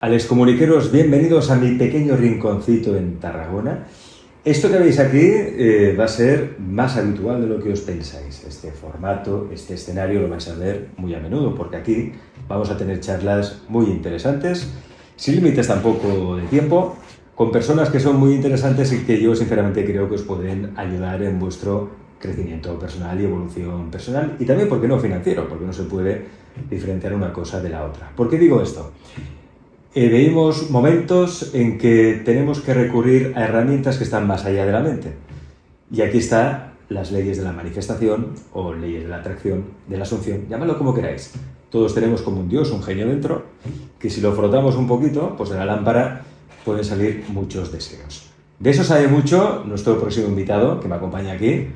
Alex Comuniqueros, bienvenidos a mi pequeño rinconcito en Tarragona. Esto que veis aquí va a ser más habitual de lo que os pensáis. Este formato, este escenario lo vais a ver muy a menudo, porque aquí vamos a tener charlas muy interesantes, sin límites tampoco de tiempo, con personas que son muy interesantes y que yo sinceramente creo que os pueden ayudar en vuestro crecimiento personal y evolución personal, y también, ¿por qué no, financiero? Porque no se puede diferenciar una cosa de la otra. ¿Por qué digo esto? Veímos momentos en que tenemos que recurrir a herramientas que están más allá de la mente. Y aquí están las leyes de la manifestación o leyes de la atracción, de la asunción, llamadlo como queráis. Todos tenemos como un dios, un genio dentro, que si lo frotamos un poquito, pues de la lámpara pueden salir muchos deseos. De eso sabe mucho nuestro próximo invitado, que me acompaña aquí,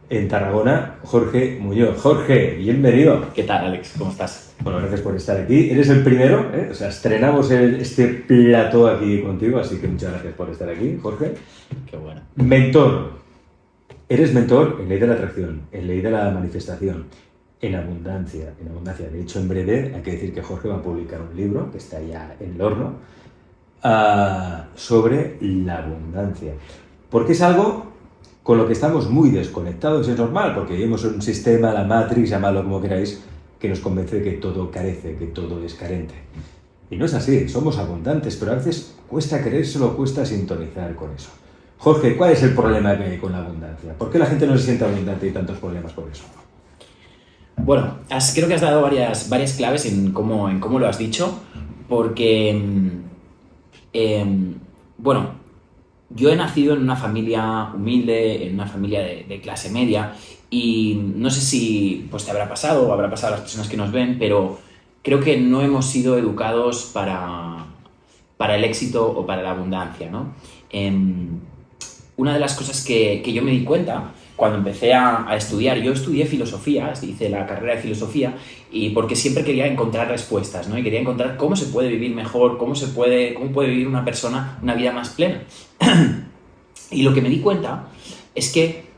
en Tarragona, Jorge Muñoz. Jorge, bienvenido. ¿Qué tal, Alex? ¿Cómo estás? Bueno, gracias por estar aquí. Eres el primero, ¿eh? O sea, estrenamos este plató aquí contigo, así que muchas gracias por estar aquí, Jorge. Qué bueno. Mentor. Eres mentor en ley de la atracción, en ley de la manifestación, en abundancia, en abundancia. De hecho, en breve hay que decir que Jorge va a publicar un libro, que está ya en el horno, sobre la abundancia. Porque es algo con lo que estamos muy desconectados, es normal, porque vivimos en un sistema, la Matrix, llamadlo como queráis, que nos convence de que todo carece, que todo es carente. Y no es así, somos abundantes, pero a veces cuesta creérselo, cuesta sintonizar con eso. Jorge, ¿cuál es el problema que hay con la abundancia? ¿Por qué la gente no se siente abundante y tantos problemas por eso? Bueno, creo que has dado varias claves en cómo lo has dicho, porque, bueno, yo he nacido en una familia humilde, en una familia de clase media, y no sé si pues, te habrá pasado o habrá pasado a las personas que nos ven, pero creo que no hemos sido educados para el éxito o para la abundancia, ¿no? Una de las cosas que yo me di cuenta cuando empecé a estudiar, yo estudié filosofía, hice la carrera de filosofía, y porque siempre quería encontrar respuestas, ¿no? Y quería encontrar cómo se puede vivir mejor, cómo puede vivir una persona una vida más plena. Y lo que me di cuenta es que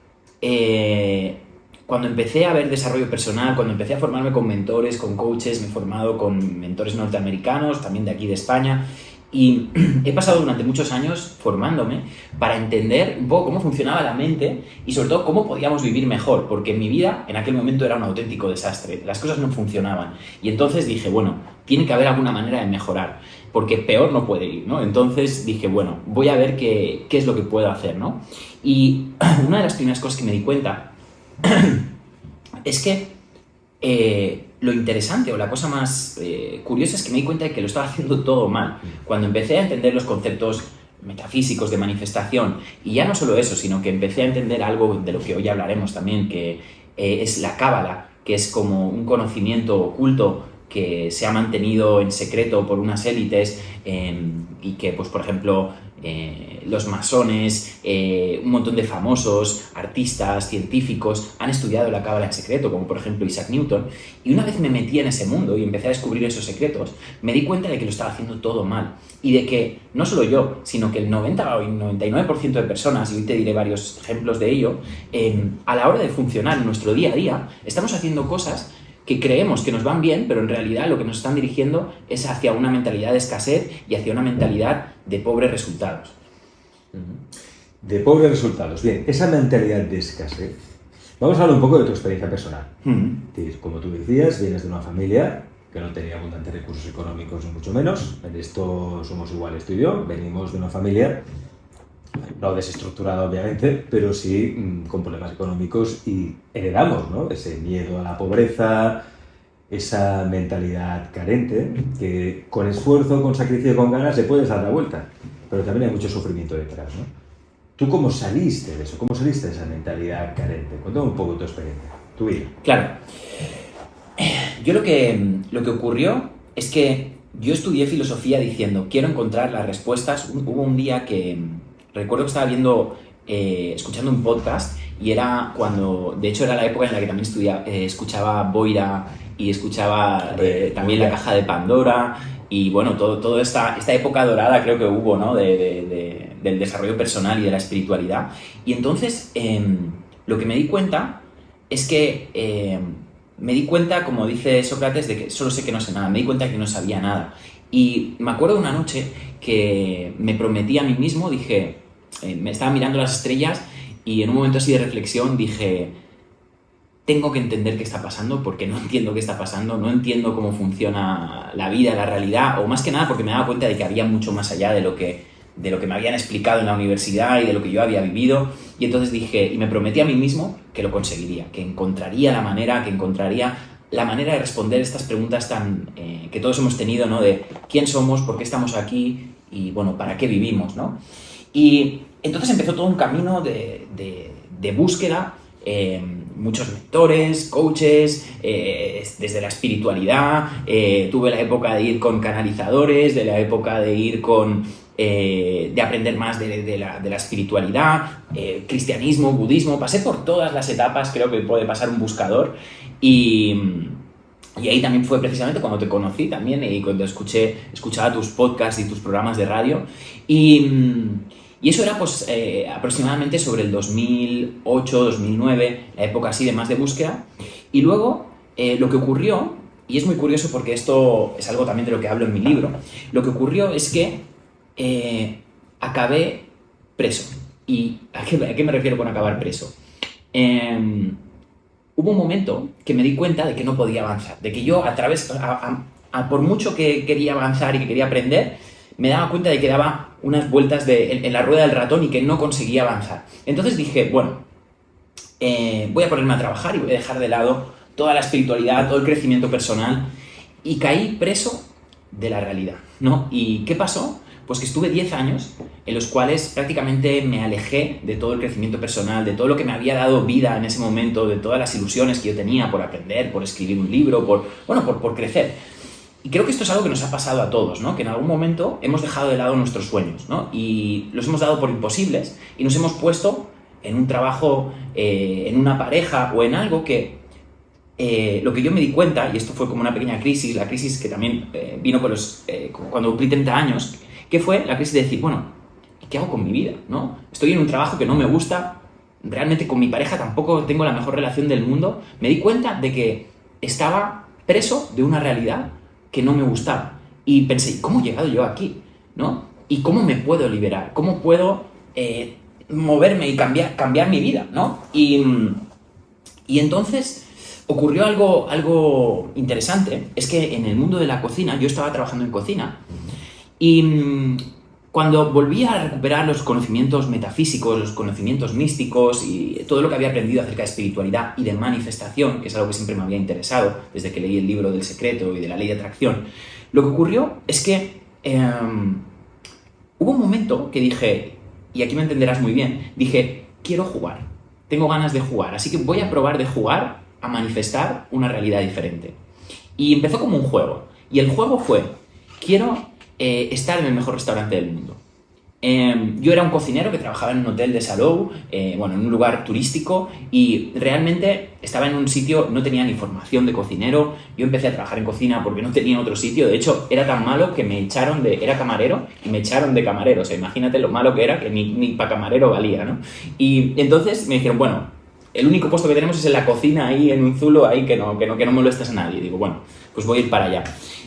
cuando empecé a ver desarrollo personal, cuando empecé a formarme con mentores, con coaches, me he formado con mentores norteamericanos, también de aquí de España, y he pasado durante muchos años formándome para entender un poco cómo funcionaba la mente y sobre todo cómo podíamos vivir mejor, porque mi vida en aquel momento era un auténtico desastre, las cosas no funcionaban. Y entonces dije, bueno, tiene que haber alguna manera de mejorar, porque peor no puede ir, ¿no? Entonces dije, bueno, voy a ver qué es lo que puedo hacer, ¿no? Y una de las primeras cosas que me di cuenta es que lo interesante o la cosa más curiosa es que me di cuenta de que lo estaba haciendo todo mal. Cuando empecé a entender los conceptos metafísicos de manifestación, y ya no solo eso, sino que empecé a entender algo de lo que hoy hablaremos también, que es la cábala, que es como un conocimiento oculto que se ha mantenido en secreto por unas élites y que, pues, por ejemplo, los masones, un montón de famosos, artistas, científicos han estudiado la cábala en secreto, como por ejemplo Isaac Newton, y una vez me metí en ese mundo y empecé a descubrir esos secretos, me di cuenta de que lo estaba haciendo todo mal y de que no solo yo, sino que el 90 o el 99% de personas, y hoy te diré varios ejemplos de ello, a la hora de funcionar en nuestro día a día, estamos haciendo cosas que creemos que nos van bien, pero en realidad lo que nos están dirigiendo es hacia una mentalidad de escasez y hacia una mentalidad de pobres resultados. De pobres resultados. Bien, esa mentalidad de escasez. Vamos a hablar un poco de tu experiencia personal. Como tú decías, vienes de una familia que no tenía abundantes recursos económicos, ni mucho menos. En esto somos iguales tú y yo. Venimos de una familia no desestructurada, obviamente, pero sí con problemas económicos, y heredamos, ¿no? Ese miedo a la pobreza, esa mentalidad carente, que con esfuerzo, con sacrificio, con ganas se puede dar la vuelta, pero también hay mucho sufrimiento detrás, ¿no? ¿Tú cómo saliste de eso? ¿Cómo saliste de esa mentalidad carente? Cuéntame un poco tu experiencia, tu vida. Claro. Yo lo que ocurrió es que yo estudié filosofía diciendo, quiero encontrar las respuestas. Hubo un día que recuerdo que estaba escuchando un podcast, y era cuando, de hecho era la época en la que también escuchaba Boira y escuchaba también La Caja de Pandora, y bueno, toda esta época dorada creo que hubo, ¿no? Del desarrollo personal y de la espiritualidad. Y entonces lo que me di cuenta es que me di cuenta, como dice Sócrates, de que solo sé que no sé nada. Me di cuenta de que no sabía nada. Y me acuerdo de una noche que me prometí a mí mismo, dije, me estaba mirando las estrellas y en un momento así de reflexión dije, tengo que entender qué está pasando porque no entiendo qué está pasando, no entiendo cómo funciona la vida, la realidad, o más que nada porque me daba cuenta de que había mucho más allá de lo que me habían explicado en la universidad y de lo que yo había vivido. Y entonces dije, y me prometí a mí mismo que lo conseguiría, que encontraría la manera de responder estas preguntas que todos hemos tenido, ¿no? De quién somos, por qué estamos aquí y, bueno, para qué vivimos, ¿no? Y entonces empezó todo un camino de búsqueda, muchos mentores, coaches, desde la espiritualidad, tuve la época de ir con canalizadores, de la época de ir de aprender más de la espiritualidad, cristianismo, budismo, pasé por todas las etapas, creo que puede pasar un buscador, y ahí también fue precisamente cuando te conocí también y cuando escuchaba tus podcasts y tus programas de radio, y eso era pues aproximadamente sobre el 2008, 2009, la época así de más de búsqueda. Y luego lo que ocurrió, y es muy curioso porque esto es algo también de lo que hablo en mi libro, lo que ocurrió es que acabé preso. ¿Y a qué me refiero con acabar preso? Hubo un momento que me di cuenta de que no podía avanzar, de que yo por mucho que quería avanzar y que quería aprender, me daba cuenta de que daba unas vueltas en la rueda del ratón y que no conseguía avanzar. Entonces dije, bueno, voy a ponerme a trabajar y voy a dejar de lado toda la espiritualidad, todo el crecimiento personal, y caí preso de la realidad, ¿no? ¿Y qué pasó? Pues que estuve 10 años en los cuales prácticamente me alejé de todo el crecimiento personal, de todo lo que me había dado vida en ese momento, de todas las ilusiones que yo tenía por aprender, por escribir un libro, por crecer. Y creo que esto es algo que nos ha pasado a todos, ¿no? Que en algún momento hemos dejado de lado nuestros sueños, ¿no? Y los hemos dado por imposibles y nos hemos puesto en un trabajo, en una pareja o en algo que lo que yo me di cuenta, y esto fue como una pequeña crisis, la crisis que también vino cuando cumplí 30 años, que fue la crisis de decir, bueno, ¿qué hago con mi vida? ¿No? Estoy en un trabajo que no me gusta, realmente con mi pareja tampoco tengo la mejor relación del mundo. Me di cuenta de que estaba preso de una realidad que no me gustaba. Y pensé, ¿cómo he llegado yo aquí? ¿No? ¿Y cómo me puedo liberar? ¿Cómo puedo moverme y cambiar mi vida? ¿No? Y entonces ocurrió algo interesante. Es que en el mundo de la cocina, yo estaba trabajando en cocina, y cuando volví a recuperar los conocimientos metafísicos, los conocimientos místicos y todo lo que había aprendido acerca de espiritualidad y de manifestación, que es algo que siempre me había interesado desde que leí el libro del secreto y de la ley de atracción, lo que ocurrió es que hubo un momento que dije, y aquí me entenderás muy bien, dije, quiero jugar, tengo ganas de jugar, así que voy a probar de jugar a manifestar una realidad diferente. Y empezó como un juego, y el juego fue, quiero estar en el mejor restaurante del mundo. Yo era un cocinero que trabajaba en un hotel de Salou, en un lugar turístico, y realmente estaba en un sitio, no tenía ni formación de cocinero. Yo empecé a trabajar en cocina porque no tenía otro sitio. De hecho, era tan malo que era camarero y me echaron de camarero. O sea, imagínate lo malo que era, que ni para camarero valía, ¿no? Y entonces me dijeron, bueno, el único puesto que tenemos es en la cocina, ahí en un zulo, ahí que no molestes a nadie. Y digo, bueno, pues voy a ir para allá.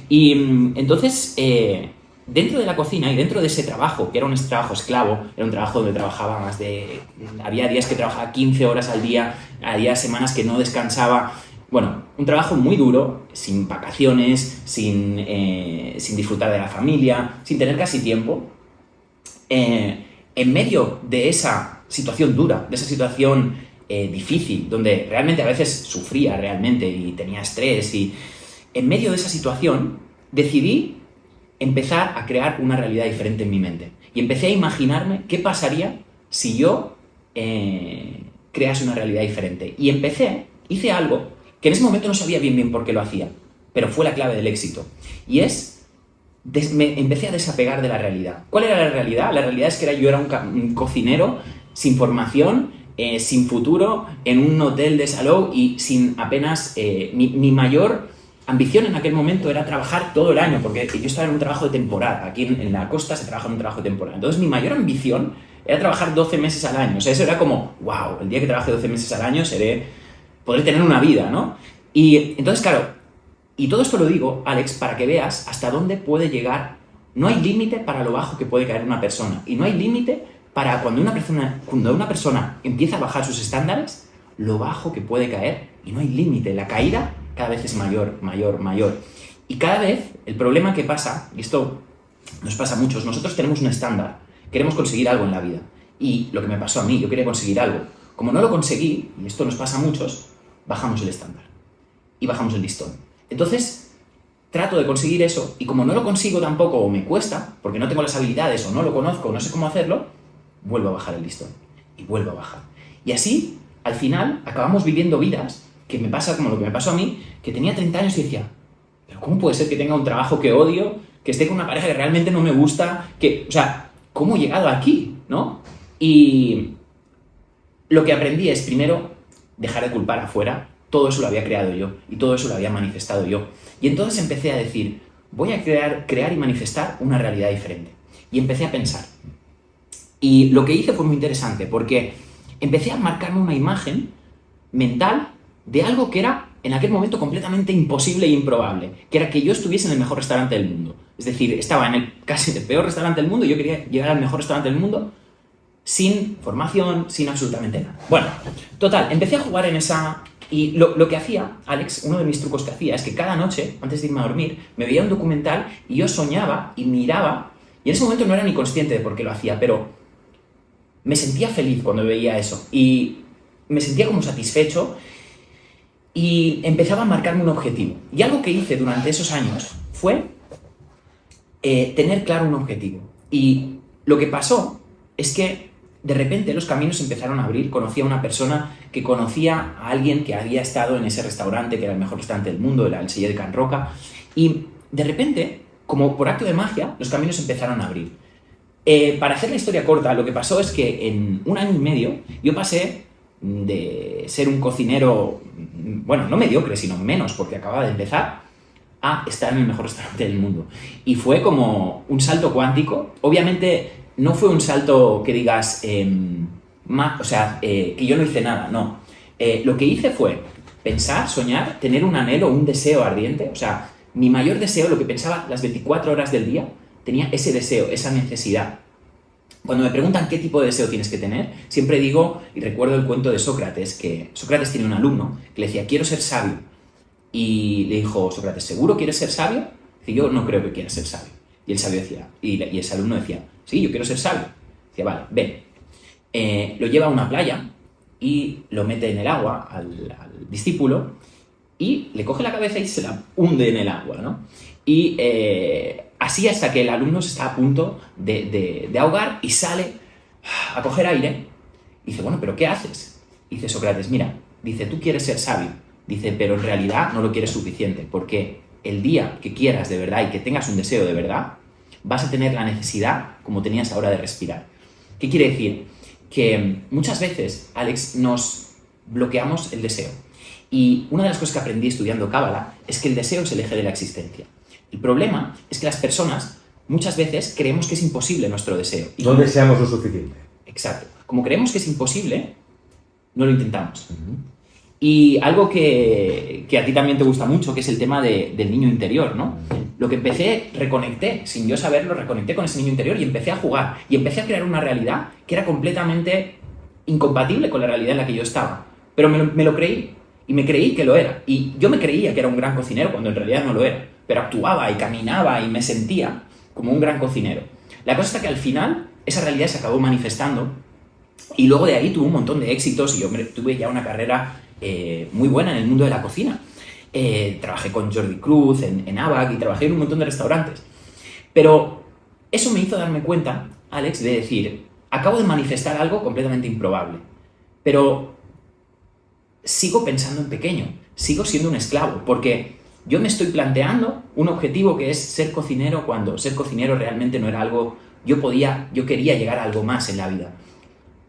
Y entonces, dentro de la cocina y dentro de ese trabajo, que era un trabajo esclavo, era un trabajo donde trabajaba había días que trabajaba 15 horas al día, había semanas que no descansaba. Bueno, un trabajo muy duro, sin vacaciones, sin disfrutar de la familia, sin tener casi tiempo. En medio de esa situación dura, de esa situación difícil, donde realmente a veces sufría realmente y tenía estrés, y en medio de esa situación decidí empezar a crear una realidad diferente en mi mente. Y empecé a imaginarme qué pasaría si yo crease una realidad diferente. Y hice algo que en ese momento no sabía bien por qué lo hacía, pero fue la clave del éxito. Y me empecé a desapegar de la realidad. ¿Cuál era la realidad? La realidad es que yo era un cocinero sin formación, sin futuro, en un hotel de Salou y sin apenas mi mayor ambición en aquel momento era trabajar todo el año, porque yo estaba en un trabajo de temporada. Aquí en la costa se trabaja en un trabajo de temporada. Entonces mi mayor ambición era trabajar 12 meses al año. O sea, eso era como, wow, el día que trabaje 12 meses al año podré tener una vida, ¿no? Y entonces, claro, Y todo esto lo digo, Alex, para que veas hasta dónde puede llegar. No hay límite para lo bajo que puede caer una persona. Y no hay límite para cuando una persona empieza a bajar sus estándares, lo bajo que puede caer. Y no hay límite. La caída cada vez es mayor, mayor, mayor. Y cada vez el problema que pasa, y esto nos pasa a muchos, nosotros tenemos un estándar. Queremos conseguir algo en la vida. Y lo que me pasó a mí, yo quería conseguir algo. Como no lo conseguí, y esto nos pasa a muchos, bajamos el estándar. Y bajamos el listón. Entonces, trato de conseguir eso, y como no lo consigo tampoco, o me cuesta, porque no tengo las habilidades, o no lo conozco, o no sé cómo hacerlo, vuelvo a bajar el listón. Y vuelvo a bajar. Y así, al final, acabamos viviendo vidas, que me pasa como lo que me pasó a mí, que tenía 30 años y decía, ¿pero cómo puede ser que tenga un trabajo que odio, que esté con una pareja que realmente no me gusta, o sea, ¿cómo he llegado aquí? ¿No? Y lo que aprendí es, primero, dejar de culpar afuera. Todo eso lo había creado yo y todo eso lo había manifestado yo. Y entonces empecé a decir, voy a crear y manifestar una realidad diferente. Y empecé a pensar. Y lo que hice fue muy interesante porque empecé a marcarme una imagen mental de algo que era en aquel momento completamente imposible e improbable, que era que yo estuviese en el mejor restaurante del mundo. Es decir, estaba en casi el peor restaurante del mundo y yo quería llegar al mejor restaurante del mundo sin formación, sin absolutamente nada. Bueno, total, empecé a jugar en esa... Y lo que hacía, Alex, uno de mis trucos que hacía es que cada noche, antes de irme a dormir, me veía un documental y yo soñaba y miraba, y en ese momento no era ni consciente de por qué lo hacía, pero me sentía feliz cuando veía eso y me sentía como satisfecho y empezaba a marcarme un objetivo. Y algo que hice durante esos años fue tener claro un objetivo. Y lo que pasó es que de repente los caminos empezaron a abrir. Conocí a una persona que conocía a alguien que había estado en ese restaurante, que era el mejor restaurante del mundo, era el Sellet de Can Roca, y de repente, como por acto de magia, los caminos empezaron a abrir. Para hacer la historia corta, lo que pasó es que en 1 año y medio yo pasé de ser un cocinero, bueno, no mediocre, sino menos, porque acababa de empezar, a estar en el mejor restaurante del mundo. Y fue como un salto cuántico. Obviamente no fue un salto que digas, que yo no hice nada, no. Lo que hice fue pensar, soñar, tener un anhelo, un deseo ardiente. O sea, mi mayor deseo, lo que pensaba las 24 horas del día, tenía ese deseo, esa necesidad. Cuando me preguntan qué tipo de deseo tienes que tener, siempre digo, y recuerdo el cuento de Sócrates, que Sócrates tiene un alumno que le decía, quiero ser sabio. Y le dijo Sócrates, ¿seguro quieres ser sabio? Dice, yo no creo que quieras ser sabio. Y el sabio decía, y ese alumno decía, sí, yo quiero ser sabio. Decía, vale, ven. Lo lleva a una playa y lo mete en el agua al discípulo y le coge la cabeza y se la hunde en el agua, ¿no? Y así hasta que el alumno se está a punto de ahogar y sale a coger aire. Y dice, bueno, ¿pero qué haces? Dice Sócrates, mira, dice, tú quieres ser sabio. Dice, pero en realidad no lo quieres suficiente, porque el día que quieras de verdad y que tengas un deseo de verdad, vas a tener la necesidad como tenías ahora de respirar. ¿Qué quiere decir? Que muchas veces, Alex, nos bloqueamos el deseo. Y una de las cosas que aprendí estudiando Cábala es que el deseo es el eje de la existencia. El problema es que las personas muchas veces creemos que es imposible nuestro deseo. No deseamos lo suficiente. Exacto. Como creemos que es imposible, no lo intentamos. Y algo que a ti también te gusta mucho, que es el tema del niño interior, ¿no? Lo que empecé, reconecté, sin yo saberlo, reconecté con ese niño interior y empecé a jugar. Y empecé a crear una realidad que era completamente incompatible con la realidad en la que yo estaba. Pero me lo creí. Y me creí que lo era. Y yo me creía que era un gran cocinero cuando en realidad no lo era. Pero actuaba y caminaba y me sentía como un gran cocinero. La cosa está que al final esa realidad se acabó manifestando. Y luego de ahí tuve un montón de éxitos y yo tuve ya una carrera muy buena en el mundo de la cocina. Trabajé con Jordi Cruz en ABAC y trabajé en un montón de restaurantes. Pero eso me hizo darme cuenta, Alex, de decir, acabo de manifestar algo completamente improbable. Pero sigo pensando en pequeño, sigo siendo un esclavo, porque yo me estoy planteando un objetivo que es ser cocinero cuando ser cocinero realmente no era algo, yo quería llegar a algo más en la vida.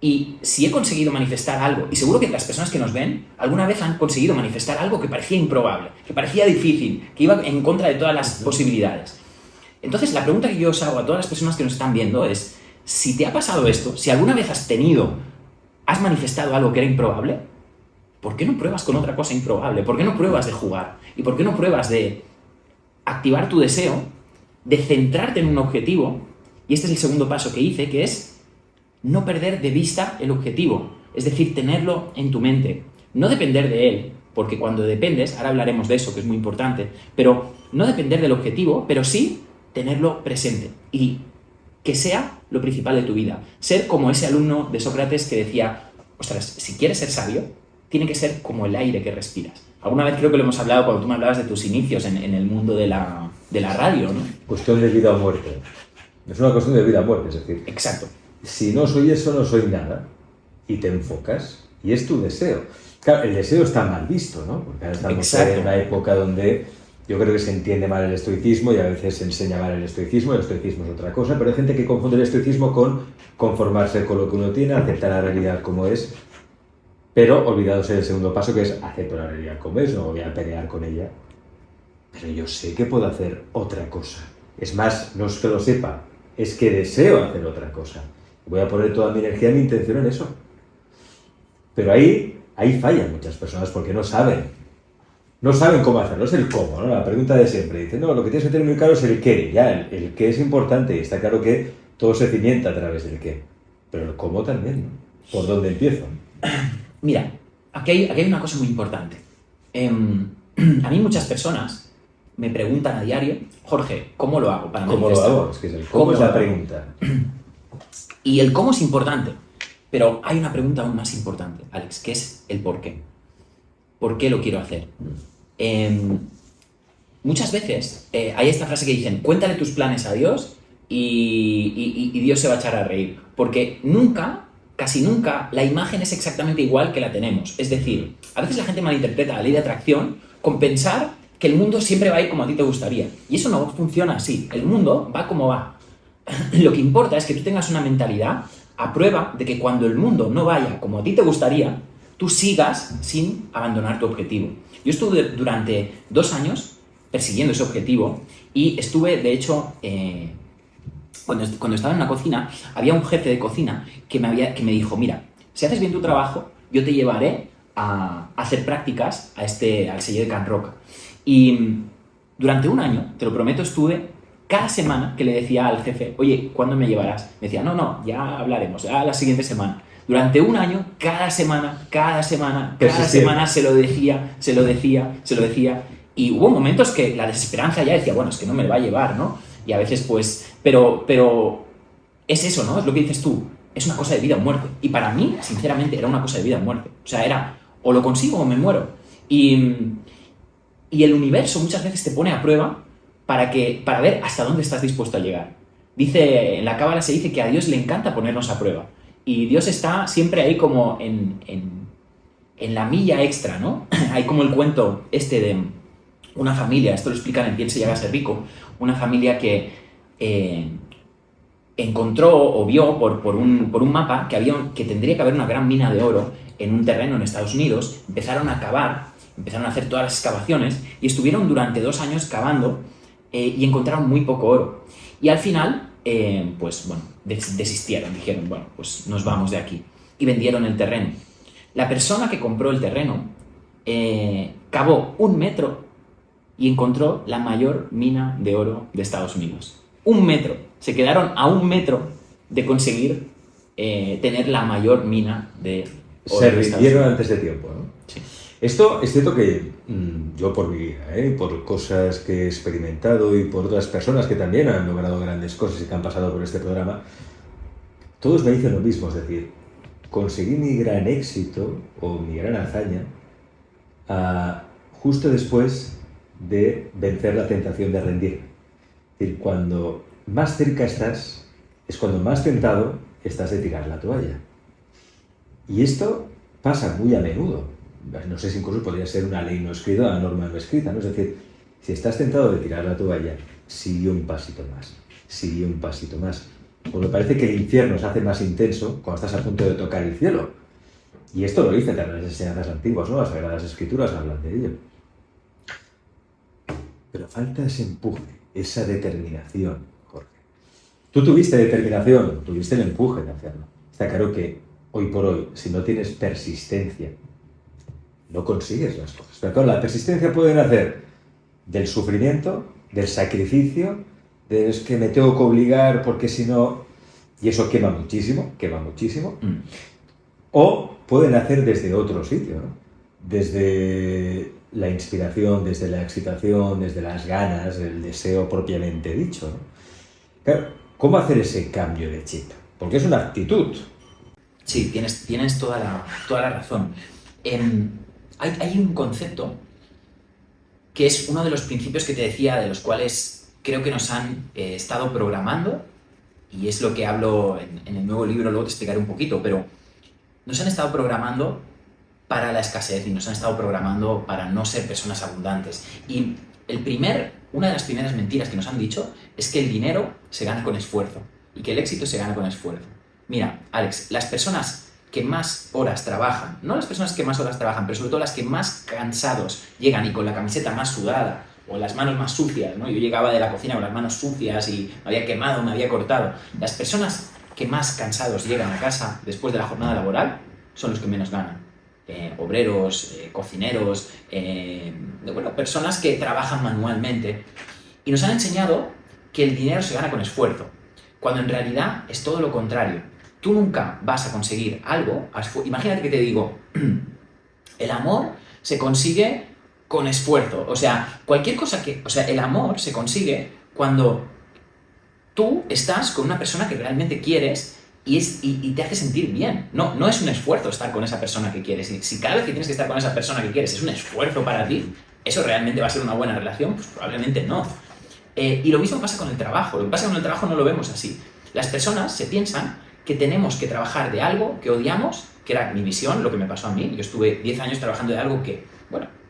Y si he conseguido manifestar algo, y seguro que las personas que nos ven alguna vez han conseguido manifestar algo que parecía improbable, que parecía difícil, que iba en contra de todas las posibilidades. Entonces, la pregunta que yo os hago a todas las personas que nos están viendo es, si te ha pasado esto, si alguna vez has manifestado algo que era improbable, ¿por qué no pruebas con otra cosa improbable? ¿Por qué no pruebas de jugar? ¿Y por qué no pruebas de activar tu deseo, de centrarte en un objetivo? Y este es el segundo paso que hice, que es no perder de vista el objetivo. Es decir, tenerlo en tu mente. No depender de él, porque cuando dependes, ahora hablaremos de eso, que es muy importante, pero no depender del objetivo, pero sí tenerlo presente. Y que sea lo principal de tu vida. Ser como ese alumno de Sócrates que decía, ostras, si quieres ser sabio, tiene que ser como el aire que respiras. Alguna vez creo que lo hemos hablado cuando tú me hablabas de tus inicios en el mundo de la radio, ¿no? Cuestión de vida o muerte. Es una cuestión de vida o muerte, es decir... Exacto. Si no soy eso, no soy nada. Y te enfocas. Y es tu deseo. Claro, el deseo está mal visto, ¿no? Porque ahora estamos en una época donde yo creo que se entiende mal el estoicismo y a veces se enseña mal el estoicismo es otra cosa, pero hay gente que confunde el estoicismo con conformarse con lo que uno tiene, aceptar la realidad como es, pero olvidándose del segundo paso, que es acepto la realidad como es, no voy a pelear con ella, pero yo sé que puedo hacer otra cosa. Es más, no es que lo sepa, es que deseo hacer otra cosa. Voy a poner toda mi energía y mi intención en eso. Pero ahí fallan muchas personas porque no saben cómo hacerlo, es el cómo, ¿no? La pregunta de siempre, dice, no, lo que tienes que tener muy claro es el qué, ya, el qué es importante y está claro que todo se cimienta a través del qué, pero el cómo también, ¿no? ¿Por dónde empiezo? Mira, aquí hay una cosa muy importante. A mí muchas personas me preguntan a diario, Jorge, ¿cómo lo hago para ¿Cómo lo hago? Es que el cómo es la pregunta. Y el cómo es importante, pero hay una pregunta aún más importante, Alex, que es el por qué. ¿Por qué lo quiero hacer? Muchas veces hay esta frase que dicen, cuéntale tus planes a Dios y Dios se va a echar a reír. Porque casi nunca, la imagen es exactamente igual que la tenemos. Es decir, a veces la gente malinterpreta la ley de atracción con pensar que el mundo siempre va a ir como a ti te gustaría. Y eso no funciona así. El mundo va como va. Lo que importa es que tú tengas una mentalidad a prueba de que cuando el mundo no vaya como a ti te gustaría, tú sigas sin abandonar tu objetivo. Yo estuve durante 2 años persiguiendo ese objetivo y estuve, de hecho, cuando estaba en una cocina, había un jefe de cocina que me dijo, mira, si haces bien tu trabajo, yo te llevaré a hacer prácticas al sello de Can Roca. Y durante 1 año, te lo prometo, estuve cada semana que le decía al jefe, oye, ¿cuándo me llevarás? Me decía, no, ya hablaremos, ya la siguiente semana. Durante 1 año, cada semana, se lo decía. Y hubo momentos que la desesperanza ya decía, bueno, es que no me lo va a llevar, ¿no? Y a veces, pues, pero es eso, ¿no? Es lo que dices tú, es una cosa de vida o muerte. Y para mí, sinceramente, era una cosa de vida o muerte. O sea, era, o lo consigo o me muero. Y el universo muchas veces te pone a prueba para ver hasta dónde estás dispuesto a llegar. En la Cábala se dice que a Dios le encanta ponernos a prueba. Y Dios está siempre ahí como en la milla extra, ¿no? Hay como el cuento de una familia, esto lo explican en Piense y hágase rico, una familia que encontró o vio por un mapa que tendría que haber una gran mina de oro en un terreno en Estados Unidos. Empezaron a cavar, empezaron a hacer todas las excavaciones y estuvieron durante 2 años cavando y encontraron muy poco oro. Y al final, desistieron, dijeron, bueno, pues nos vamos de aquí. Y vendieron el terreno. La persona que compró el terreno cavó 1 metro y encontró la mayor mina de oro de Estados Unidos. 1 metro. Se quedaron a 1 metro de conseguir tener la mayor mina de oro. Se rindieron antes de tiempo, ¿no? Sí. Esto es cierto que yo por mi vida, por cosas que he experimentado y por otras personas que también han logrado grandes cosas y que han pasado por este programa, todos me dicen lo mismo, es decir, conseguí mi gran éxito o mi gran hazaña justo después de vencer la tentación de rendir. Es decir, cuando más cerca estás, es cuando más tentado estás de tirar la toalla. Y esto pasa muy a menudo. No sé si incluso podría ser una ley no escrita o una norma no escrita, ¿no? Es decir, si estás tentado de tirar la toalla, sigue un pasito más. Porque parece que el infierno se hace más intenso cuando estás a punto de tocar el cielo. Y esto lo dicen también las enseñanzas antiguas, ¿no? Las Sagradas Escrituras hablan de ello. Pero falta ese empuje, esa determinación, Jorge. Tú tuviste determinación, tuviste el empuje de hacerlo. Está claro que hoy por hoy, si no tienes persistencia, no consigues las cosas. Pero claro, la persistencia puede nacer del sufrimiento, del sacrificio, de es que me tengo que obligar porque si no... Y eso quema muchísimo. O puede nacer desde otro sitio, ¿no? Desde la inspiración, desde la excitación, desde las ganas, el deseo propiamente dicho, ¿no? Claro, ¿cómo hacer ese cambio de chip? Porque es una actitud. Sí, tienes toda la razón. Hay un concepto que es uno de los principios que te decía, de los cuales creo que nos han estado programando, y es lo que hablo en el nuevo libro, luego te explicaré un poquito, pero nos han estado programando para la escasez y nos han estado programando para no ser personas abundantes. Y una de las primeras mentiras que nos han dicho es que el dinero se gana con esfuerzo y que el éxito se gana con esfuerzo. Mira, Alex, las personas que más horas trabajan, no las personas que más horas trabajan, pero sobre todo las que más cansados llegan y con la camiseta más sudada o las manos más sucias, ¿no? Yo llegaba de la cocina con las manos sucias y me había quemado, me había cortado. Las personas que más cansados llegan a casa después de la jornada laboral son los que menos ganan. Obreros, cocineros, personas que trabajan manualmente. Y nos han enseñado que el dinero se gana con esfuerzo, cuando en realidad es todo lo contrario. Tú nunca vas a conseguir algo. Imagínate que te digo, el amor se consigue con esfuerzo. O sea, el amor se consigue cuando tú estás con una persona que realmente quieres y te hace sentir bien. No es un esfuerzo estar con esa persona que quieres. Si cada vez que tienes que estar con esa persona que quieres es un esfuerzo para ti, ¿eso realmente va a ser una buena relación? Pues probablemente no. Y lo mismo pasa con el trabajo. Lo que pasa es que con el trabajo no lo vemos así. Las personas se piensan que tenemos que trabajar de algo que odiamos, que era mi visión, lo que me pasó a mí. Yo estuve 10 años trabajando de algo que,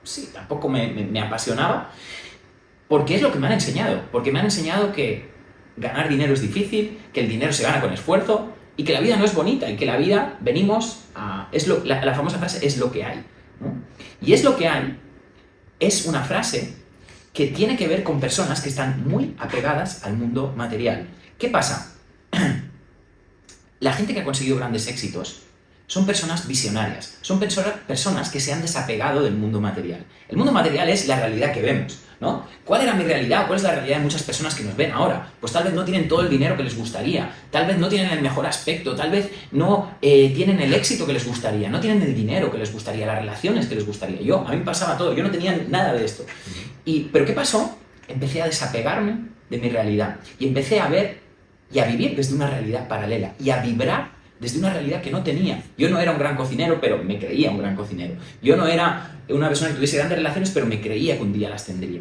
sí, tampoco me apasionaba, porque es lo que me han enseñado. Porque me han enseñado que ganar dinero es difícil, que el dinero se gana con esfuerzo y que la vida no es bonita y que la vida venimos a... la famosa frase es lo que hay, ¿no? Y es lo que hay es una frase que tiene que ver con personas que están muy apegadas al mundo material. ¿Qué pasa? La gente que ha conseguido grandes éxitos son personas visionarias, son personas que se han desapegado del mundo material. El mundo material es la realidad que vemos, ¿no? ¿Cuál era mi realidad? ¿Cuál es la realidad de muchas personas que nos ven ahora? Pues tal vez no tienen todo el dinero que les gustaría, tal vez no tienen el mejor aspecto, tal vez no tienen el éxito que les gustaría, no tienen el dinero que les gustaría, las relaciones que les gustaría. A mí me pasaba todo, yo no tenía nada de esto. ¿Pero qué pasó? Empecé a desapegarme de mi realidad y empecé a ver y a vivir desde una realidad paralela y a vibrar desde una realidad que no tenía. Yo no era un gran cocinero, pero me creía un gran cocinero. Yo no era una persona que tuviese grandes relaciones, pero me creía que un día las tendría.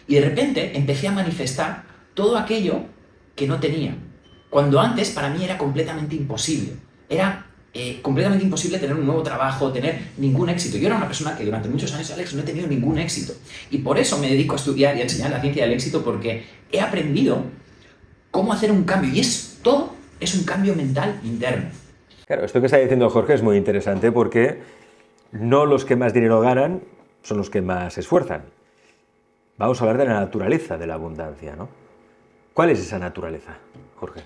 Y de repente empecé a manifestar todo aquello que no tenía, cuando antes para mí era completamente imposible. Era completamente imposible tener un nuevo trabajo, tener ningún éxito. Yo era una persona que durante muchos años, Alex, no he tenido ningún éxito. Y por eso me dedico a estudiar y a enseñar la ciencia del éxito, porque he aprendido cómo hacer un cambio. Y todo es un cambio mental interno. Claro, esto que está diciendo Jorge es muy interesante porque no los que más dinero ganan son los que más se esfuerzan. Vamos a hablar de la naturaleza de la abundancia, ¿no? ¿Cuál es esa naturaleza, Jorge?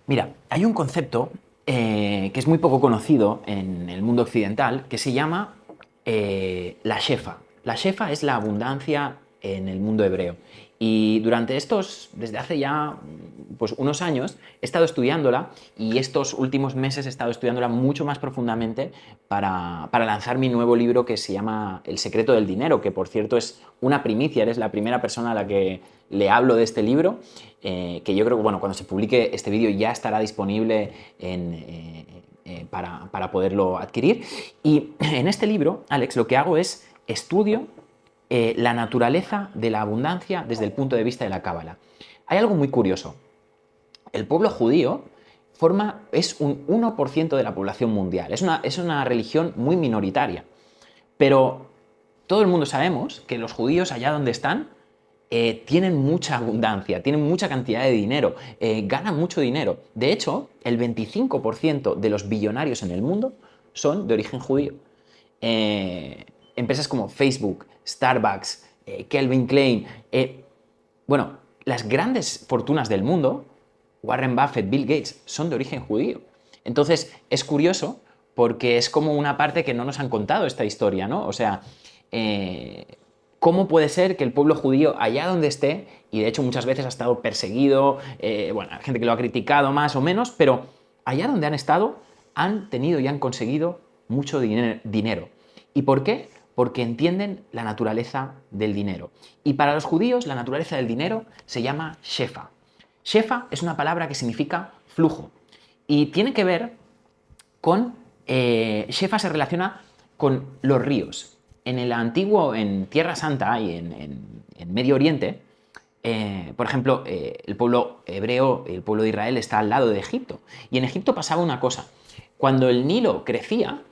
Mira, hay un concepto que es muy poco conocido en el mundo occidental que se llama la shefa. La shefa es la abundancia en el mundo hebreo. Y desde hace ya unos años, he estado estudiándola y estos últimos meses he estado estudiándola mucho más profundamente para lanzar mi nuevo libro que se llama El secreto del dinero, que por cierto es una primicia, eres la primera persona a la que le hablo de este libro, que yo creo que cuando se publique este vídeo ya estará disponible para poderlo adquirir. Y en este libro, Alex, lo que hago es estudio la naturaleza de la abundancia desde el punto de vista de la Cábala. Hay algo muy curioso. El pueblo judío es un 1% de la población mundial. Es una religión muy minoritaria. Pero todo el mundo sabemos que los judíos, allá donde están, tienen mucha abundancia, tienen mucha cantidad de dinero, ganan mucho dinero. De hecho, el 25% de los billonarios en el mundo son de origen judío. Empresas como Facebook, Starbucks, Calvin Klein, las grandes fortunas del mundo, Warren Buffett, Bill Gates, son de origen judío. Entonces, es curioso porque es como una parte que no nos han contado esta historia, ¿no? O sea, ¿cómo puede ser que el pueblo judío, allá donde esté, y de hecho muchas veces ha estado perseguido, bueno, hay gente que lo ha criticado más o menos, pero allá donde han estado, han tenido y han conseguido mucho dinero. ¿Y por qué? Porque entienden la naturaleza del dinero. Y para los judíos, la naturaleza del dinero se llama shefa. Shefa es una palabra que significa flujo y tiene que ver con... shefa se relaciona con los ríos. En el antiguo, en Tierra Santa y en Medio Oriente, por ejemplo, el pueblo hebreo, el pueblo de Israel está al lado de Egipto. Y en Egipto pasaba una cosa. Cuando el Nilo crecía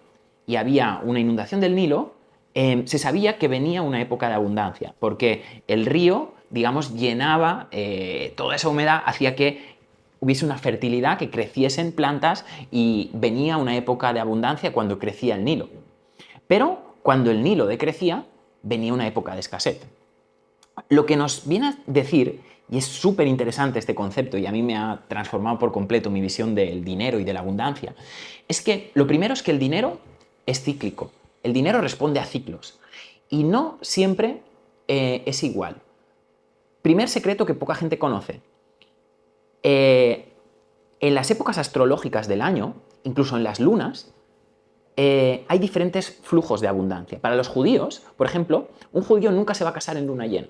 y había una inundación del Nilo, se sabía que venía una época de abundancia, porque el río, digamos, llenaba toda esa humedad, hacía que hubiese una fertilidad, que creciesen plantas y venía una época de abundancia cuando crecía el Nilo. Pero cuando el Nilo decrecía, venía una época de escasez. Lo que nos viene a decir, y es súper interesante este concepto y a mí me ha transformado por completo mi visión del dinero y de la abundancia, es que lo primero es que el dinero es cíclico. El dinero responde a ciclos y no siempre es igual. Primer secreto que poca gente conoce. En las épocas astrológicas del año, incluso en las lunas, hay diferentes flujos de abundancia. Para los judíos, por ejemplo, un judío nunca se va a casar en luna llena.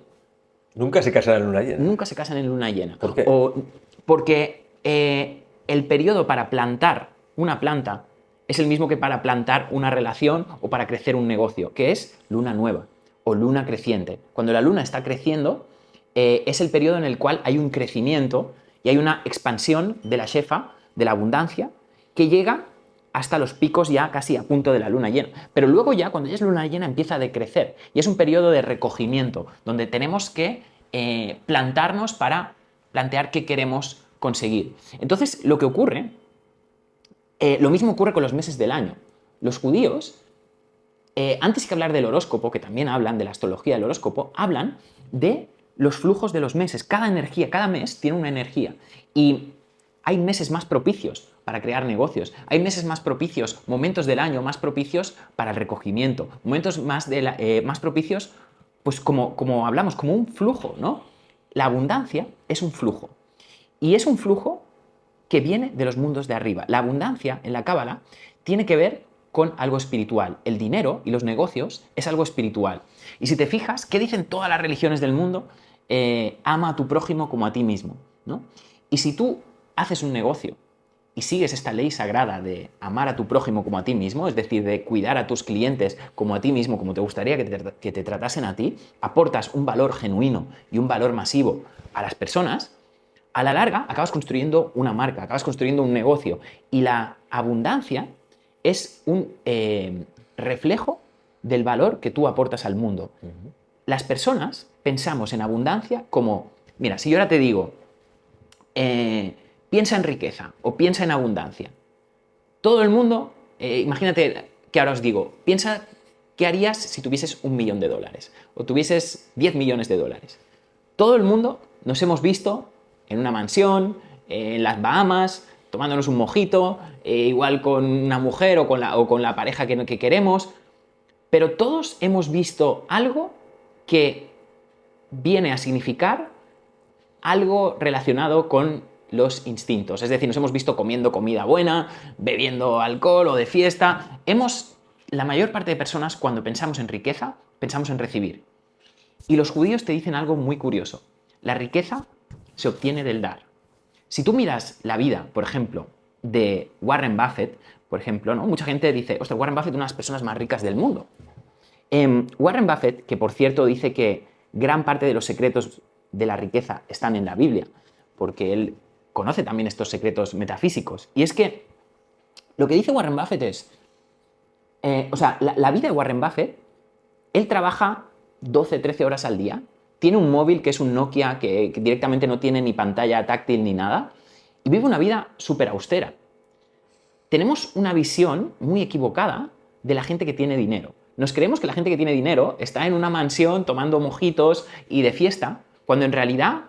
¿Nunca se casan en luna llena? Nunca se casan en luna llena. ¿Por qué? Porque el periodo para plantar una planta es el mismo que para plantar una relación o para crecer un negocio, que es luna nueva o luna creciente. Cuando la luna está creciendo, es el periodo en el cual hay un crecimiento y hay una expansión de la shefa, de la abundancia, que llega hasta los picos ya casi a punto de la luna llena. Pero luego ya, cuando ya es luna llena, empieza a decrecer. Y es un periodo de recogimiento, donde tenemos que plantarnos para plantear qué queremos conseguir. Entonces, lo que ocurre, lo mismo ocurre con los meses del año. Los judíos, antes que hablar del horóscopo, que también hablan de la astrología del horóscopo, hablan de los flujos de los meses. Cada energía, cada mes tiene una energía. Y hay meses más propicios para crear negocios. Hay meses más propicios, momentos del año más propicios para el recogimiento. Momentos más propicios, pues como hablamos, como un flujo, ¿no? La abundancia es un flujo. Y es un flujo que viene de los mundos de arriba. La abundancia en la Cábala tiene que ver con algo espiritual. El dinero y los negocios es algo espiritual. Y si te fijas, ¿qué dicen todas las religiones del mundo? Ama a tu prójimo como a ti mismo, ¿no? Y si tú haces un negocio y sigues esta ley sagrada de amar a tu prójimo como a ti mismo, es decir, de cuidar a tus clientes como a ti mismo, como te gustaría que te tratasen a ti, aportas un valor genuino y un valor masivo a las personas, a la larga acabas construyendo una marca, acabas construyendo un negocio. Y la abundancia es un reflejo del valor que tú aportas al mundo. Las personas pensamos en abundancia como, mira, si yo ahora te digo, piensa en riqueza o piensa en abundancia. Todo el mundo, imagínate que ahora os digo, piensa qué harías si tuvieses $1 millón o tuvieses 10 millones de dólares. Todo el mundo nos hemos visto en una mansión, en las Bahamas, tomándonos un mojito, igual con una mujer o con la pareja que queremos, pero todos hemos visto algo que viene a significar algo relacionado con los instintos. Es decir, nos hemos visto comiendo comida buena, bebiendo alcohol o de fiesta. La mayor parte de personas, cuando pensamos en riqueza, pensamos en recibir. Y los judíos te dicen algo muy curioso. La riqueza se obtiene del dar. Si tú miras la vida, por ejemplo, de Warren Buffett, por ejemplo, ¿no? Mucha gente dice, ostras, Warren Buffett es una de las personas más ricas del mundo. Warren Buffett, que por cierto dice que gran parte de los secretos de la riqueza están en la Biblia, porque él conoce también estos secretos metafísicos. Y es que lo que dice Warren Buffett es, la vida de Warren Buffett, él trabaja 12, 13 horas al día, tiene un móvil que es un Nokia que directamente no tiene ni pantalla táctil ni nada, y vive una vida súper austera. Tenemos una visión muy equivocada de la gente que tiene dinero. Nos creemos que la gente que tiene dinero está en una mansión tomando mojitos y de fiesta, cuando en realidad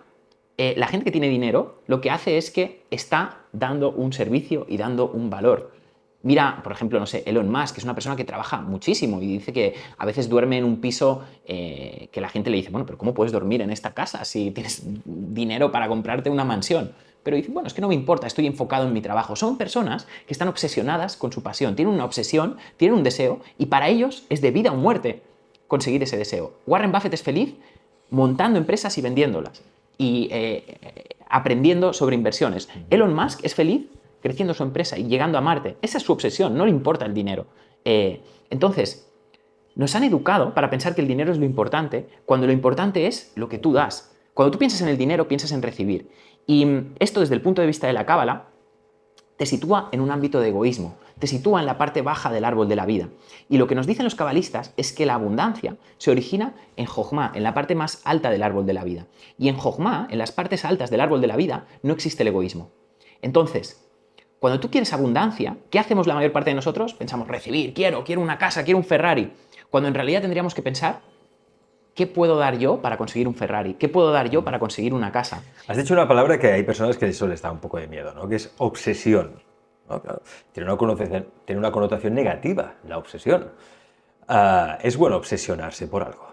la gente que tiene dinero lo que hace es que está dando un servicio y dando un valor. Mira, por ejemplo, no sé, Elon Musk, que es una persona que trabaja muchísimo y dice que a veces duerme en un piso que la gente le dice, bueno, pero ¿cómo puedes dormir en esta casa si tienes dinero para comprarte una mansión? Pero dice, bueno, es que no me importa, estoy enfocado en mi trabajo. Son personas que están obsesionadas con su pasión, tienen una obsesión, tienen un deseo y para ellos es de vida o muerte conseguir ese deseo. Warren Buffett es feliz montando empresas y vendiéndolas y aprendiendo sobre inversiones. Elon Musk es feliz creciendo su empresa y llegando a Marte. Esa es su obsesión, no le importa el dinero. Entonces, nos han educado para pensar que el dinero es lo importante, cuando lo importante es lo que tú das. Cuando tú piensas en el dinero, piensas en recibir. Y esto desde el punto de vista de la Cábala te sitúa en un ámbito de egoísmo, te sitúa en la parte baja del árbol de la vida. Y lo que nos dicen los cabalistas es que la abundancia se origina en Jochma, en la parte más alta del árbol de la vida. Y en Jochma, en las partes altas del árbol de la vida, no existe el egoísmo. Entonces, cuando tú quieres abundancia, ¿qué hacemos la mayor parte de nosotros? Pensamos, recibir, quiero una casa, quiero un Ferrari. Cuando en realidad tendríamos que pensar, ¿qué puedo dar yo para conseguir un Ferrari? ¿Qué puedo dar yo para conseguir una casa? Has dicho una palabra que hay personas que eso les da un poco de miedo, ¿no? Que es obsesión, ¿no? Claro, tiene una connotación negativa, la obsesión. Es bueno obsesionarse por algo.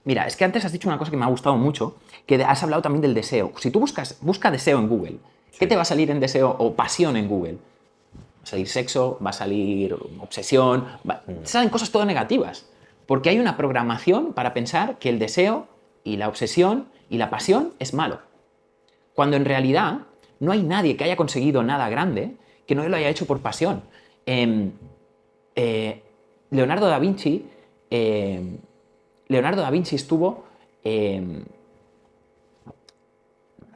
Mira, es que antes has dicho una cosa que me ha gustado mucho, que has hablado también del deseo. Si tú busca deseo en Google, ¿qué te va a salir en deseo o pasión en Google? Va a salir sexo, va a salir obsesión, te salen cosas todo negativas. Porque hay una programación para pensar que el deseo y la obsesión y la pasión es malo. Cuando en realidad no hay nadie que haya conseguido nada grande que no lo haya hecho por pasión. Leonardo da Vinci estuvo...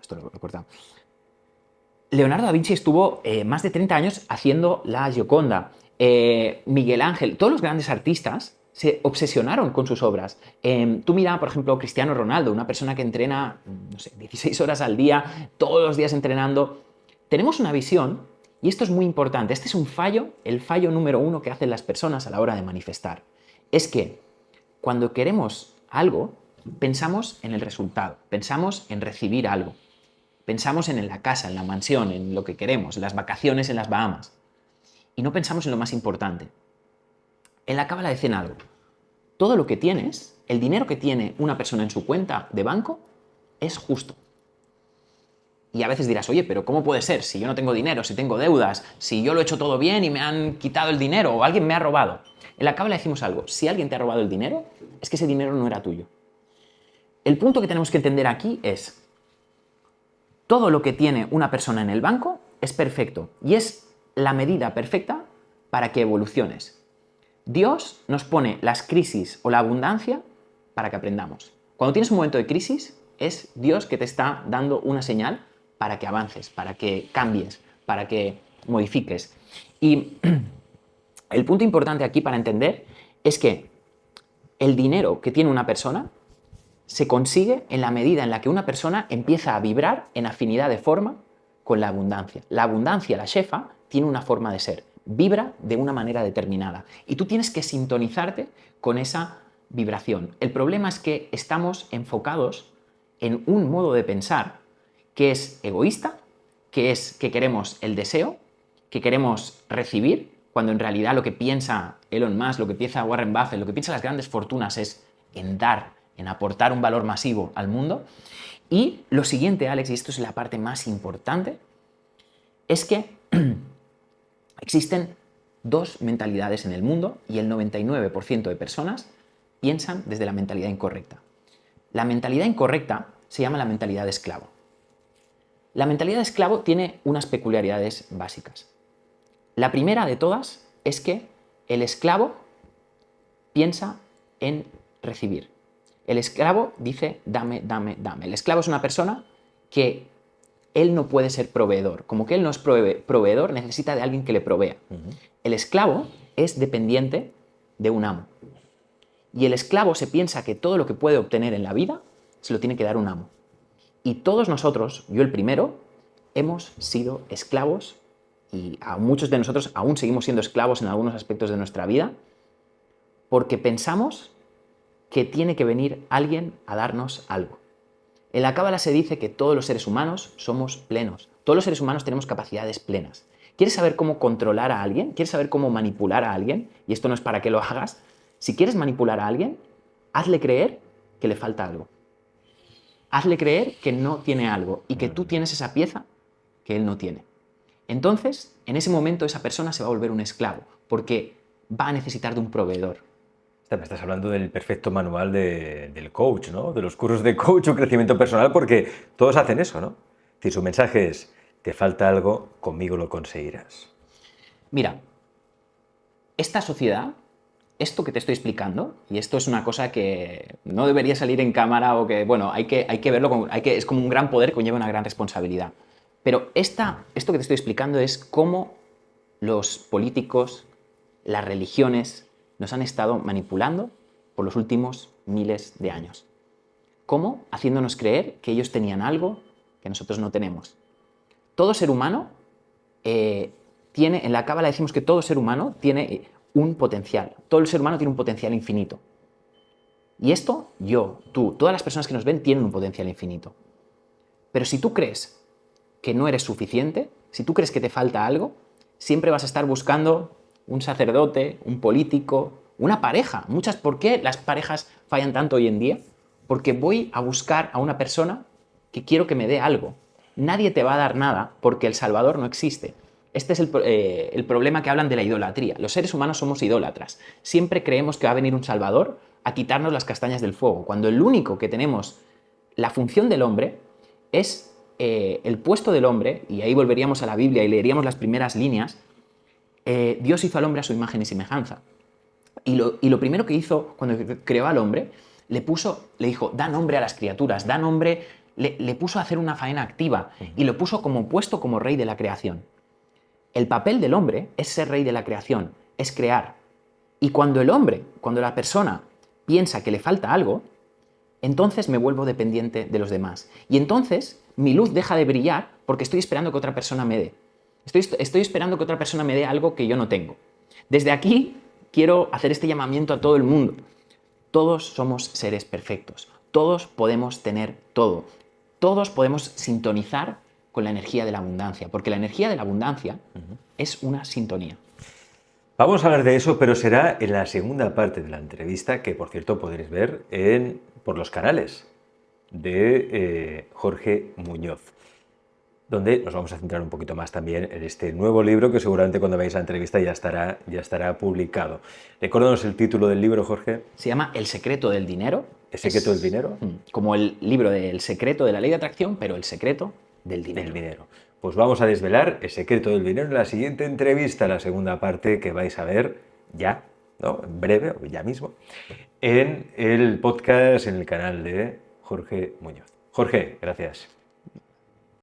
esto lo he cortado. Leonardo da Vinci estuvo más de 30 años haciendo la Gioconda. Miguel Ángel, todos los grandes artistas se obsesionaron con sus obras. Tú mira, por ejemplo, Cristiano Ronaldo, una persona que entrena, no sé, 16 horas al día, todos los días entrenando. Tenemos una visión, y esto es muy importante, este es un fallo, el fallo número 1 que hacen las personas a la hora de manifestar. Es que cuando queremos algo, pensamos en el resultado, pensamos en recibir algo. Pensamos en la casa, en la mansión, en lo que queremos, en las vacaciones en las Bahamas. Y no pensamos en lo más importante. En la Cábala dicen algo. Todo lo que tienes, el dinero que tiene una persona en su cuenta de banco, es justo. Y a veces dirás, oye, pero ¿cómo puede ser? Si yo no tengo dinero, si tengo deudas, si yo lo he hecho todo bien y me han quitado el dinero o alguien me ha robado. En la Cábala decimos algo. Si alguien te ha robado el dinero, es que ese dinero no era tuyo. El punto que tenemos que entender aquí es todo lo que tiene una persona en el banco es perfecto y es la medida perfecta para que evoluciones. Dios nos pone las crisis o la abundancia para que aprendamos. Cuando tienes un momento de crisis, es Dios que te está dando una señal para que avances, para que cambies, para que modifiques. Y el punto importante aquí para entender es que el dinero que tiene una persona se consigue en la medida en la que una persona empieza a vibrar en afinidad de forma con la abundancia. La abundancia, la shefa, tiene una forma de ser, vibra de una manera determinada y tú tienes que sintonizarte con esa vibración. El problema es que estamos enfocados en un modo de pensar que es egoísta, que es que queremos el deseo, que queremos recibir, cuando en realidad lo que piensa Elon Musk, lo que piensa Warren Buffett, lo que piensan las grandes fortunas es en dar, en aportar un valor masivo al mundo. Y lo siguiente, Alex, y esto es la parte más importante, es que existen dos mentalidades en el mundo y el 99% de personas piensan desde la mentalidad incorrecta. La mentalidad incorrecta se llama la mentalidad de esclavo. La mentalidad de esclavo tiene unas peculiaridades básicas. La primera de todas es que el esclavo piensa en recibir. El esclavo dice, dame, dame, dame. El esclavo es una persona que él no puede ser proveedor. Como que él no es proveedor, necesita de alguien que le provea. El esclavo es dependiente de un amo. Y el esclavo se piensa que todo lo que puede obtener en la vida se lo tiene que dar un amo. Y todos nosotros, yo el primero, hemos sido esclavos y a muchos de nosotros aún seguimos siendo esclavos en algunos aspectos de nuestra vida porque pensamos que tiene que venir alguien a darnos algo. En la Cábala se dice que todos los seres humanos somos plenos. Todos los seres humanos tenemos capacidades plenas. ¿Quieres saber cómo controlar a alguien? ¿Quieres saber cómo manipular a alguien? Y esto no es para que lo hagas. Si quieres manipular a alguien, hazle creer que le falta algo. Hazle creer que no tiene algo y que tú tienes esa pieza que él no tiene. Entonces, en ese momento esa persona se va a volver un esclavo porque va a necesitar de un proveedor. Me estás hablando del perfecto manual del coach, ¿no? De los cursos de coach o crecimiento personal, porque todos hacen eso, ¿no? Es decir, su mensaje es, te falta algo, conmigo lo conseguirás. Mira, esta sociedad, esto que te estoy explicando, y esto es una cosa que no debería salir en cámara o que, bueno, hay que verlo, es como un gran poder que conlleva una gran responsabilidad. Pero esto que te estoy explicando es cómo los políticos, las religiones, nos han estado manipulando por los últimos miles de años. ¿Cómo? Haciéndonos creer que ellos tenían algo que nosotros no tenemos. Todo ser humano tiene, en la Cábala decimos que todo ser humano tiene un potencial. Todo el ser humano tiene un potencial infinito. Y esto, yo, tú, todas las personas que nos ven tienen un potencial infinito. Pero si tú crees que no eres suficiente, si tú crees que te falta algo, siempre vas a estar buscando un sacerdote, un político, una pareja. ¿Por qué las parejas fallan tanto hoy en día? Porque voy a buscar a una persona que quiero que me dé algo. Nadie te va a dar nada porque el Salvador no existe. Este es el problema que hablan de la idolatría. Los seres humanos somos idólatras. Siempre creemos que va a venir un Salvador a quitarnos las castañas del fuego, cuando el único que tenemos, la función del hombre, es el puesto del hombre, y ahí volveríamos a la Biblia y leeríamos las primeras líneas. Dios hizo al hombre a su imagen y semejanza. Y lo primero que hizo cuando creó al hombre, le dijo, da nombre a las criaturas, da nombre, le puso a hacer una faena activa y lo puso puesto como rey de la creación. El papel del hombre es ser rey de la creación, es crear. Y cuando la persona piensa que le falta algo, entonces me vuelvo dependiente de los demás. Y entonces mi luz deja de brillar porque estoy esperando que otra persona me dé. Estoy esperando que otra persona me dé algo que yo no tengo. Desde aquí quiero hacer este llamamiento a todo el mundo. Todos somos seres perfectos. Todos podemos tener todo. Todos podemos sintonizar con la energía de la abundancia, porque la energía de la abundancia es una sintonía. Vamos a hablar de eso, pero será en la segunda parte de la entrevista, que por cierto podréis ver por los canales de Jorge Muñoz, donde nos vamos a centrar un poquito más también en este nuevo libro que seguramente cuando veáis la entrevista ya estará publicado. Recuérdanos el título del libro, Jorge. Se llama El secreto del dinero. ¿El secreto del dinero? Como el libro del secreto de la ley de atracción, pero el secreto del dinero. Pues vamos a desvelar el secreto del dinero en la siguiente entrevista, la segunda parte que vais a ver ya, ¿no? En breve, o ya mismo, en el podcast, en el canal de Jorge Muñoz. Jorge, gracias.